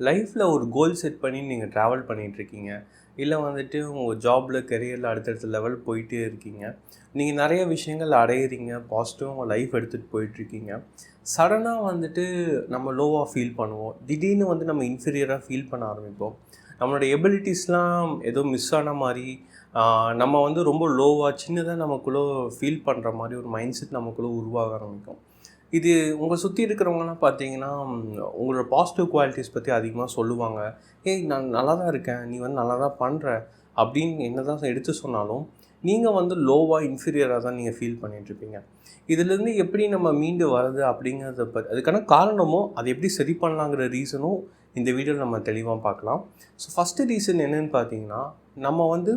லைஃப்பில் ஒரு goal set பண்ணி நீங்கள் ட்ராவல் பண்ணிகிட்ருக்கீங்க, இல்லை வந்துட்டு உங்கள் ஜாபில் கெரியரில் அடுத்தடுத்த லெவல் போயிட்டே இருக்கீங்க. நீங்கள் நிறைய விஷயங்கள் அடையிறீங்க, பாசிட்டிவாக உங்கள் லைஃப் எடுத்துகிட்டு போயிட்டுருக்கீங்க. சடனாக வந்துட்டு நம்ம லோவாக ஃபீல் பண்ணுவோம். திடீர்னு வந்து நம்ம இன்ஃபீரியராக ஃபீல் பண்ண ஆரம்பிப்போம். நம்மளோட எபிலிட்டிஸ்லாம் ஏதோ மிஸ் ஆன மாதிரி, நம்ம வந்து ரொம்ப லோவாக சின்னதாக நமக்குள்ளே ஃபீல் பண்ணுற மாதிரி ஒரு மைண்ட் செட் நமக்குள்ளே உருவாக ஆரம்பிக்கும். இது உங்களை சுற்றி இருக்கிறவங்கலாம் பார்த்தீங்கன்னா, உங்களோட பாசிட்டிவ் குவாலிட்டிஸ் பற்றி அதிகமாக சொல்லுவாங்க. "ஏய் நான் நல்லா தான் இருக்கேன், நீ வந்து நல்லா தான் பண்ணுற" அப்படின்னு என்ன தான் எடுத்து சொன்னாலும், நீங்கள் வந்து லோவாக இன்ஃபீரியராக தான் நீங்கள் ஃபீல் பண்ணிகிட்ருப்பீங்க. இதுலேருந்து எப்படி நம்ம மீண்டு வர்றது அப்படிங்கிறத அதுக்கான காரணமும், அதை எப்படி சரி பண்ணலாங்கிற ரீசனும் இந்த வீடியோவில் நம்ம தெளிவாக பார்க்கலாம். ஸோ ஃபஸ்ட்டு ரீசன் என்னென்னு பார்த்தீங்கன்னா, நம்ம வந்து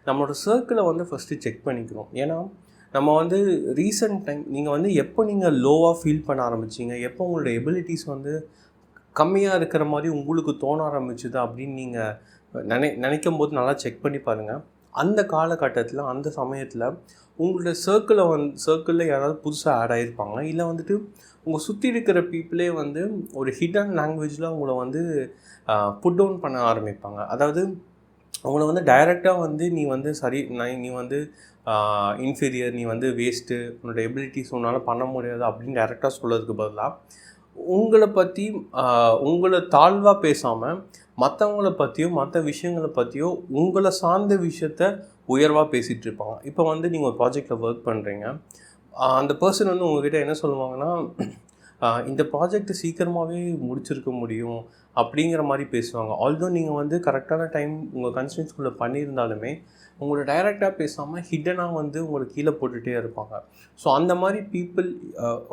நம்மளோட சர்க்கிளை வந்து ஃபஸ்ட்டு செக் பண்ணிக்கணும். ஏன்னா நம்ம வந்து ரீசன்ட் டைம் நீங்கள் வந்து எப்போ நீங்கள் லோவாக ஃபீல் பண்ண ஆரம்பிச்சிங்க, எப்போ உங்களோட எபிலிட்டிஸ் வந்து கம்மியாக இருக்கிற மாதிரி உங்களுக்கு தோண ஆரம்பிச்சுது அப்படின்னு நீங்கள் நினைக்கும் போது நல்லா செக் பண்ணி பாருங்கள். அந்த காலகட்டத்தில், அந்த சமயத்தில் உங்களோட சர்க்கிளில் யாராவது புதுசாக ஆட் ஆகிருப்பாங்க, இல்லை வந்துட்டு உங்கள் சுற்றி இருக்கிற பீப்புளே வந்து ஒரு ஹிடன் லாங்குவேஜில் உங்களை வந்து புட் டவுன் பண்ண ஆரம்பிப்பாங்க. அதாவது அவங்கள வந்து டைரெக்டாக வந்து நீ வந்து நீ வந்து இன்ஃபீரியர், நீ வந்து வேஸ்ட்டு, உன்னோட எபிலிட்டிஸ் உன்னால் பண்ண முடியாது அப்படின்னு டைரெக்டாக சொல்கிறதுக்கு பதிலாக உங்களை பற்றி உங்களை தாழ்வாக பேசாமல் மற்றவங்கள பற்றியும் மற்ற விஷயங்களை பற்றியும் உங்களை சார்ந்த விஷயத்த உயர்வாக பேசிகிட்டு இருப்பாங்க. இப்போ வந்து நீங்கள் ஒரு ப்ராஜெக்டில் ஒர்க் பண்ணுறீங்க, அந்த பர்சன் வந்து உங்கள்கிட்ட என்ன சொல்லுவாங்கன்னா, இந்த ப்ராஜெக்ட் சீக்கிரமாகவே முடிச்சிருக்க முடியும் அப்படிங்கிற மாதிரி பேசுவாங்க. ஆல்தோ நீங்கள் வந்து கரெக்டான டைம் உங்கள் கன்ஸ்டன்ஸ்குள்ளே பண்ணியிருந்தாலுமே உங்களை டைரெக்டாக பேசாமல் ஹிடனாக வந்து உங்களை கீழே போட்டுகிட்டே இருப்பாங்க. ஸோ அந்த மாதிரி பீப்புள்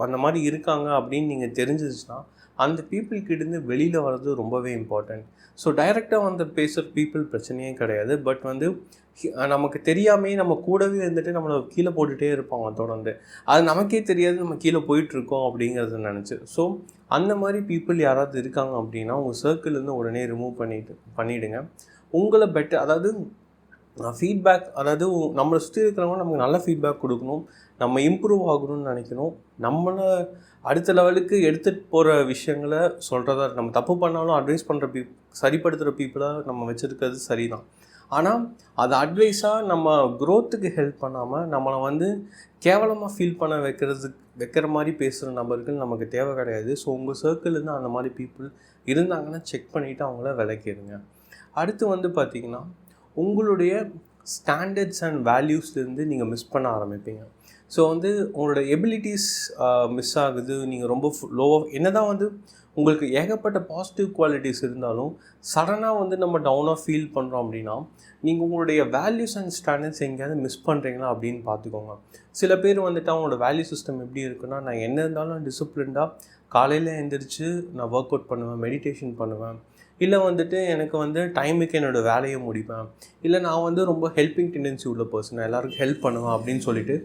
அந்த மாதிரி இருக்காங்க அப்படின்னு நீங்கள் தெரிஞ்சிச்சுன்னா, அந்த பீப்புள்கிட்டேருந்து வெளியில் வர்றது ரொம்பவே இம்பார்ட்டண்ட். ஸோ டைரெக்டாக வந்து பேசுகிற பீப்புள் பிரச்சனையே கிடையாது. பட் வந்து நமக்கு தெரியாமே நம்ம கூடவே இருந்துட்டு நம்மளை கீழே போட்டுகிட்டே இருப்பாங்க தொடர்ந்து. அது நமக்கே தெரியாது நம்ம கீழே போயிட்டுருக்கோம் அப்படிங்கிறத நினச்சி. ஸோ அந்த மாதிரி பீப்புள் யாராவது இருக்காங்க அப்படின்னா உங்கள் சர்க்கிள்லேருந்து உடனே ரிமூவ் பண்ணிவிடுங்க. உங்களை பெட்டர், அதாவது ஃபீட்பேக், அதாவது நம்மளை சுற்றி இருக்கிறவங்க நமக்கு நல்ல ஃபீட்பேக் கொடுக்கணும், நம்ம இம்ப்ரூவ் ஆகணும்னு நினைக்கணும், நம்மளை அடுத்த லெவலுக்கு எடுத்துகிட்டு போகிற விஷயங்களை சொல்கிறதா. நம்ம தப்பு பண்ணாலும் அட்வைஸ் பண்ணுற சரிப்படுத்துகிற பீப்புளாக நம்ம வச்சுருக்கிறது சரி தான். ஆனால் அது அட்வைஸாக நம்ம க்ரோத்துக்கு ஹெல்ப் பண்ணாமல் நம்மளை வந்து கேவலமாக ஃபீல் பண்ண வைக்கிற மாதிரி பேசுகிற நபர்கள் நமக்கு தேவை கிடையாது. ஸோ உங்கள் சர்க்கிள்லேருந்து அந்த மாதிரி பீப்புள் இருந்தாங்கன்னா செக் பண்ணிவிட்டு அவங்கள விலக்கிடுங்க. அடுத்து வந்து பார்த்திங்கன்னா, உங்களுடைய ஸ்டாண்டர்ட்ஸ் அண்ட் வேல்யூஸ்லேருந்து நீங்கள் மிஸ் பண்ண ஆரம்பிப்பீங்க. ஸோ வந்து உங்களோட எபிலிட்டிஸ் மிஸ் ஆகுது, நீங்கள் ரொம்ப லோவாக என்ன தான் வந்து உங்களுக்கு ஏகப்பட்ட பாசிட்டிவ் குவாலிட்டிஸ் இருந்தாலும் சடனாக வந்து நம்ம டவுனாக ஃபீல் பண்ணுறோம் அப்படின்னா, நீங்கள் உங்களுடைய வேல்யூஸ் அண்ட் ஸ்டாண்டர்ட்ஸ் எங்கேயாவது மிஸ் பண்ணுறீங்களா அப்படின்னு பார்த்துக்கோங்க. சில பேர் வந்துட்டு அவங்களோட வேல்யூ சிஸ்டம் எப்படி இருக்குன்னா, நான் என்ன இருந்தாலும் டிசிப்ளின்டாக காலையில் எழுந்திரிச்சு நான் ஒர்க் அவுட் பண்ணுவேன், மெடிடேஷன் பண்ணுவேன், இல்லை வந்துட்டு எனக்கு வந்து டைமுக்கு என்னோடய வேலையை முடிப்பேன், இல்லை நான் வந்து ரொம்ப ஹெல்பிங் டெண்டன்சி உள்ள பர்சன், எல்லாருக்கும் ஹெல்ப் பண்ணுவேன் அப்படின்னு சொல்லிட்டு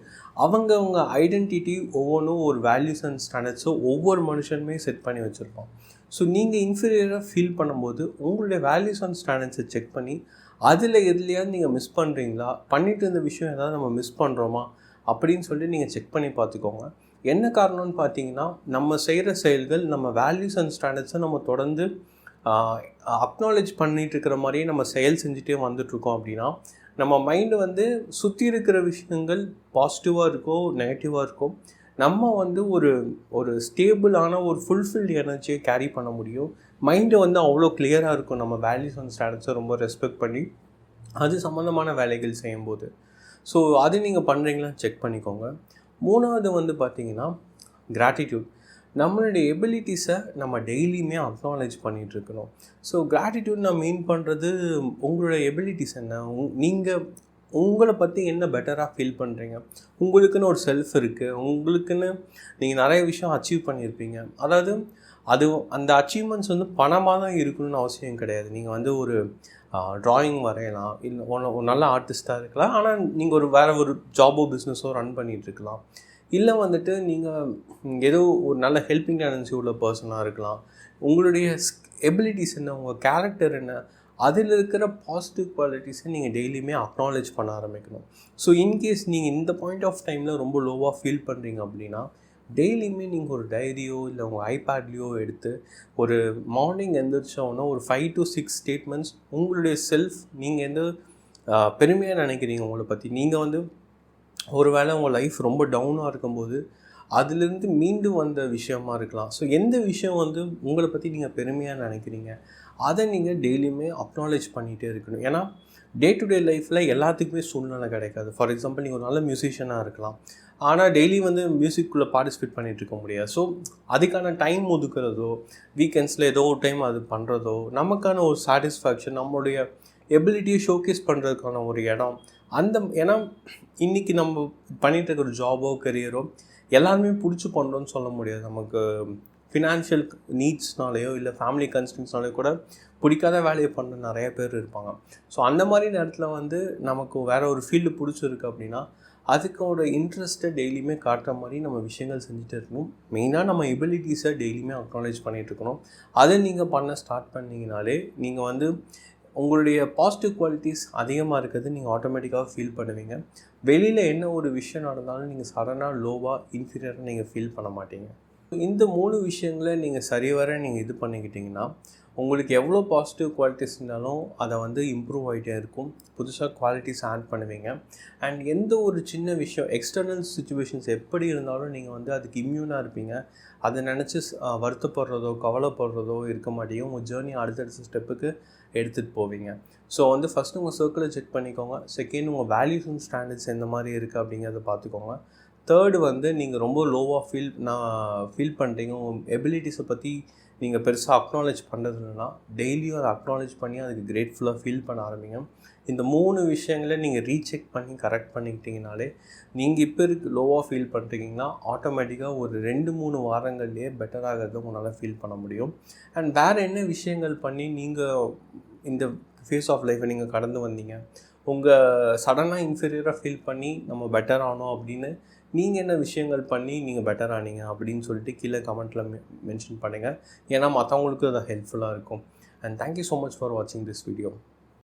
அவங்க ஐடென்டிட்டி ஒவ்வொன்றும் ஒரு வேல்யூஸ் அண்ட் ஸ்டாண்டர்ட்ஸோ ஒவ்வொரு மனுஷனுமே செட் பண்ணி வச்சுருப்போம். ஸோ நீங்கள் இன்ஃபீரியராக ஃபீல் பண்ணும்போது உங்களுடைய வேல்யூஸ் அண்ட் ஸ்டாண்டர்ட்ஸை செக் பண்ணி அதில் எதுலையாவது நீங்கள் மிஸ் பண்ணுறீங்களா, பண்ணிட்டு இருந்த விஷயம் ஏதாவது நம்ம மிஸ் பண்ணுறோமா அப்படின்னு சொல்லிட்டு நீங்கள் செக் பண்ணி பார்த்துக்கோங்க. என்ன காரணம்னு பார்த்தீங்கன்னா, நம்ம செய்கிற செயல்கள் நம்ம வேல்யூஸ் அண்ட் ஸ்டாண்டர்ட்ஸை நம்ம தொடர்ந்து அக்னாலேஜ் பண்ணிகிட்டு இருக்கிற மாதிரியே நம்ம செயல் செஞ்சுட்டே வந்துட்ருக்கோம் அப்படின்னா, நம்ம மைண்டு வந்து சுற்றி இருக்கிற விஷயங்கள் பாசிட்டிவாக இருக்கோ நெகட்டிவாக இருக்கோ, நம்ம வந்து ஒரு ஸ்டேபிளான ஒரு ஃபுல்ஃபில்டு எனர்ஜியை கேரி பண்ண முடியும். மைண்டு வந்து அவ்வளோ கிளியராக இருக்கும் நம்ம வேல்யூஸ் அண்ட் ஸ்டாண்டர்ட்ஸை ரொம்ப ரெஸ்பெக்ட் பண்ணி அது சம்மந்தமான வேலைகள் செய்யும்போது. ஸோ அது நீங்கள் பண்ணுறீங்களான்னு செக் பண்ணிக்கோங்க. மூணாவது வந்து பார்த்திங்கன்னா, கிராட்டிடியூட். நம்மளுடைய எபிலிட்டிஸை நம்ம டெய்லியுமே அக்னாலேஜ் பண்ணிகிட்ருக்கணும். ஸோ கிராட்டிடியூட் நான் மீன் பண்ணுறது, உங்களோட எபிலிட்டிஸ் என்ன, நீங்கள் உங்களை பற்றி என்ன பெட்டராக ஃபீல் பண்ணுறீங்க, உங்களுக்குன்னு ஒரு செல்ஃப் இருக்குது, உங்களுக்குன்னு நீங்கள் நிறைய விஷயம் அச்சீவ் பண்ணியிருப்பீங்க. அதாவது அந்த அச்சீவ்மெண்ட்ஸ் வந்து பணமாக தான் இருக்கணும்னு அவசியம் கிடையாது. நீங்கள் வந்து ஒரு ட்ராயிங் வரையலாம், இல்லை ஒரு நல்ல ஆர்டிஸ்ட்டாக இருக்கலாம், ஆனால் நீங்கள் வேறு ஒரு ஜாபோ பிஸ்னஸோ ரன் பண்ணிகிட்ருக்கலாம், இல்லை வந்துட்டு நீங்கள் ஏதோ ஒரு நல்ல ஹெல்பிங் டெண்டன்சி உள்ள பர்சனாக இருக்கலாம். உங்களுடைய எபிலிட்டிஸ் என்ன, உங்கள் கேரக்டர் என்ன, அதில் இருக்கிற பாசிட்டிவ் குவாலிட்டிஸை நீங்கள் டெய்லியுமே அக்னாலேஜ் பண்ண ஆரம்பிக்கணும். ஸோ இன்கேஸ் நீங்கள் இந்த பாயிண்ட் ஆஃப் டைமில் ரொம்ப லோவாக ஃபீல் பண்ணுறீங்க அப்படின்னா, டெய்லியுமே நீங்கள் ஒரு டைரியோ இல்லை உங்கள் ஐபேட்லேயோ எடுத்து ஒரு மார்னிங் எழுந்திரிச்சோன்னா ஒரு 5 to 6 ஸ்டேட்மெண்ட்ஸ் உங்களுடைய செல்ஃப் நீங்கள் எந்த பெருமையாக நினைக்கிறீங்க உங்களை பற்றி. நீங்கள் வந்து ஒரு வேளை உங்கள் லைஃப் ரொம்ப டவுனாக இருக்கும்போது அதுலேருந்து மீண்டு வந்த விஷயமா இருக்கலாம். ஸோ எந்த விஷயம் வந்து உங்களை பற்றி நீங்கள் பெருமையாக நினைக்கிறீங்க அதை நீங்கள் டெய்லியுமே அக்னாலேஜ் பண்ணிகிட்டே இருக்கணும். ஏன்னா டே டு டே லைஃப்பில் எல்லாத்துக்குமே சூழ்நிலை கிடைக்காது. ஃபார் எக்ஸாம்பிள் நீங்கள் ஒரு நல்ல மியூசிஷியனாக இருக்கலாம், ஆனால் டெய்லி வந்து மியூசிக்குள்ளே பார்ட்டிசிபேட் பண்ணிகிட்டு இருக்க முடியாது. ஸோ அதுக்கான டைம் ஒதுக்குறதோ வீக்கெண்ட்ஸில் ஏதோ ஒரு டைம் அது பண்ணுறதோ நமக்கான ஒரு சாட்டிஸ்ஃபேக்ஷன், நம்மளுடைய எபிலிட்டியை ஷோகேஸ் பண்ணுறதுக்கான ஒரு இடம் அந்த. ஏன்னா இன்றைக்கி நம்ம பண்ணிகிட்டு இருக்கிற ஒரு ஜாபோ கரியரோ எல்லாருமே பிடிச்சி பண்ணுறோன்னு சொல்ல முடியாது. நமக்கு ஃபினான்ஷியல் நீட்ஸ்னாலேயோ இல்லை ஃபேமிலி கன்ஸ்டன்ஸ்னாலேயோ கூட பிடிக்காத வேலையை பண்ண நிறைய பேர் இருப்பாங்க. ஸோ அந்த மாதிரி நேரத்தில் வந்து நமக்கு வேறு ஒரு ஃபீல்டு பிடிச்சிருக்கு அப்படின்னா அதுக்கோட இன்ட்ரெஸ்ட்டை டெய்லியுமே காட்டுற மாதிரி நம்ம விஷயங்கள் செஞ்சுட்டு இருக்கணும். மெயினாக நம்ம எபிலிட்டிஸை டெய்லியுமே அக்னாலேஜ் பண்ணிகிட்டு இருக்கணும். அதை நீங்கள் பண்ண ஸ்டார்ட் பண்ணிங்கனாலே நீங்கள் வந்து உங்களுடைய பாசிட்டிவ் குவாலிட்டிஸ் அதிகமாக இருக்கிறது நீங்கள் ஆட்டோமேட்டிக்காக ஃபீல் பண்ணுவீங்க. வெளியில் என்ன ஒரு விஷயம் நடந்தாலும் நீங்கள் சடனாக லோவாக இன்ஃபீரியராக நீங்கள் ஃபீல் பண்ண மாட்டீங்க. இந்த 3 விஷயங்களை நீங்கள் சரிவர நீங்கள் இது பண்ணிக்கிட்டிங்கன்னா உங்களுக்கு எவ்வளோ பாசிட்டிவ் குவாலிட்டிஸ் இருந்தாலும் அதை வந்து இம்ப்ரூவ் ஆகிட்டே இருக்கும். புதுசாக குவாலிட்டிஸ் ஆட் பண்ணுவீங்க. அண்ட் எந்த ஒரு சின்ன விஷயம் எக்ஸ்டர்னல் சிச்சுவேஷன்ஸ் எப்படி இருந்தாலும் நீங்கள் வந்து அதுக்கு இம்யூனாக இருப்பீங்க. அதை நினச்சி வருத்தப்படுறதோ கவலைப்படுறதோ இருக்க மாட்டீங்க. உங்கள் ஜேர்னி அடுத்தடுத்த ஸ்டெப்புக்கு எடுத்துகிட்டு போவீங்க. ஸோ வந்து ஃபஸ்ட்டு உங்கள் சர்க்கிளை செக் பண்ணிக்கோங்க. செகண்ட் உங்கள் வேல்யூஸ் அண்ட் ஸ்டாண்டர்ட்ஸ் எந்த மாதிரி இருக்குது அப்படிங்கிறத பார்த்துக்கோங்க. தேர்டு வந்து நீங்கள் ரொம்ப லோவாக ஃபீல் பண்ணுறீங்க, உங்கள் எபிலிட்டிஸை பற்றி நீங்கள் பெருசாக அக்னாலேஜ் பண்ணுறது இல்லைன்னா டெய்லியும் அதை அக்னாலேஜ் பண்ணி அதுக்கு கிரேட்ஃபுல்லாக ஃபீல் பண்ண ஆரம்பிங்க. இந்த 3 விஷயங்களை நீங்கள் ரீசெக் பண்ணி கரெக்ட் பண்ணிக்கிட்டிங்கனாலே நீங்கள் இப்போ லோவாக ஃபீல் பண்ணுறீங்கன்னா ஆட்டோமேட்டிக்காக ஒரு 2-3 வாரங்கள்லேயே பெட்டராகிறத உங்களால் ஃபீல் பண்ண முடியும். அண்ட் வேறு என்ன விஷயங்கள் பண்ணி நீங்கள் இந்த ஃபேஸ் ஆஃப் லைஃப்பை நீங்கள் கடந்து வந்தீங்க, உங்கள் சடனாக இன்ஃபீரியராக ஃபீல் பண்ணி நம்ம பெட்டர் ஆனோம் அப்படின்னு நீங்கள் என்ன விஷயங்கள் பண்ணி நீங்கள் பெட்டர் ஆனீங்க அப்படின்னு சொல்லிட்டு கீழே கமெண்ட்டில் மென்ஷன் பண்ணுங்கள். ஏன்னா மற்றவங்களுக்கு அது ஹெல்ப்ஃபுல்லாக இருக்கும். And thank you so much for வாட்சிங் திஸ் வீடியோ.